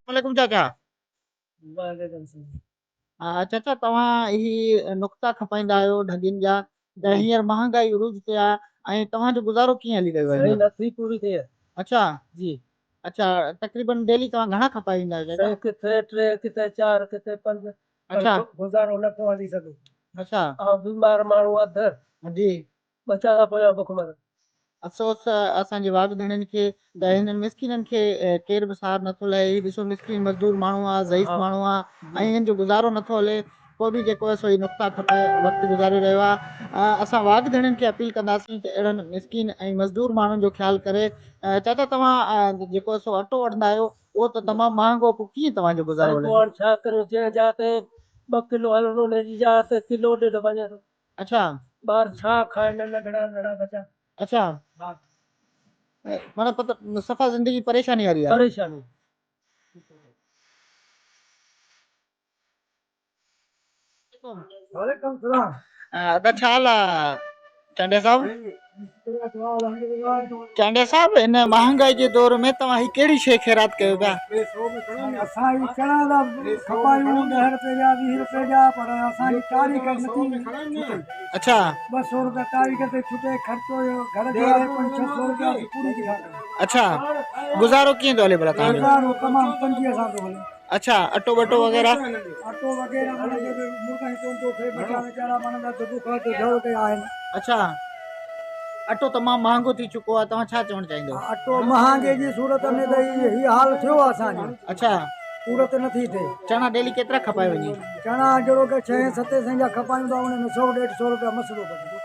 वालेकुम चाचा। चाचा तव्हां ही नुक़्ता खपाईंदा आहियो ढॻियुनि जा त हींअर महांगाई उरूज ते आहे ऐं तव्हांजो गुज़ारो कीअं हली रहियो आहे? नथी पूरी थिए। अच्छा जी। अच्छा तक़रीबन डेली तव्हां घणा खपाईंदा आहियो चाचा? किथे 3 किथे 4 किथे 5। अच्छा गुज़ारो नथो हली सघे। अच्छा ऐं बीमार माण्हू अधु जी बचारा पिया बुख मर। अफ़सोस असांजे वाघ भेणनि खे त हिननि मिसकिननि खे केरु बि सार नथो लहे। ही ॾिसो मिसकिन मज़दूर माण्हू आहे, ज़ईफ़ माण्हू आहे ऐं हिन जो गुज़ारो नथो हले। को बि जेको आहे सो ही नुक़्ता खपाए वक़्तु गुज़ारे रहियो आहे। असां वाघ भेणनि खे अपील कंदासीं त अहिड़नि मिसकिन ऐं मज़दूर माण्हुनि जो ख़्यालु करे। चाचा तव्हां जेको सो अटो वठंदा आहियो उहो त तमामु महांगो, पोइ कीअं तव्हांजो गुज़ारो हले? छा करूं जंहिं जाते 2 किलो हलंदो हुनजी जात किलो ॾेढ वञे थो। अच्छा ॿार छा खाइनि नंढड़ा नंढड़ा बच्चा। अच्छा माना पता सफ़ा ज़िंदगी परेशानी वारी आहे। परेशानी। वालेकुम सलाम। अदा छा हाल आहे चांडिया साहब? चांडिया साहब इन महांगाई जे दौर में तव्हां ही कहिड़ी शइ ख़ैरात कयो पिया? असां ही चणा दा खपायूं 10 रुपए जा 20 रुपए जा, पर असांजी तारीख़ नथी। अच्छा 200 रुपया तारीख़ ते छुटे ख़र्चो घर जो आहे 500-600 रुपया पूरी थी करे। अच्छा गुज़ारो कीअं थो हले भला तव्हांजो? गुज़ारो तमामु तंगीअ सां थो हले। अच्छा अटो वटो वग़ैरह? अटो वग़ैरह माना जो मुर्गा ही कोन थो थिए, बचा वीचारा माना दुख खाते घर ते आहिनि। अच्छा अटो तमामु महांगो थी चुको आहे, तव्हां छा चवणु चाहींदो? अटो महांगे जी सूरत में त ही हाल थियो आहे असांजो। अच्छा सूरत नथी थिए। चणा डेली केतिरा खपाए वञे? चणा जहिड़ो के 6-7 सै जा खपायूं था, उन में 100-150 रुपया मसलो पए।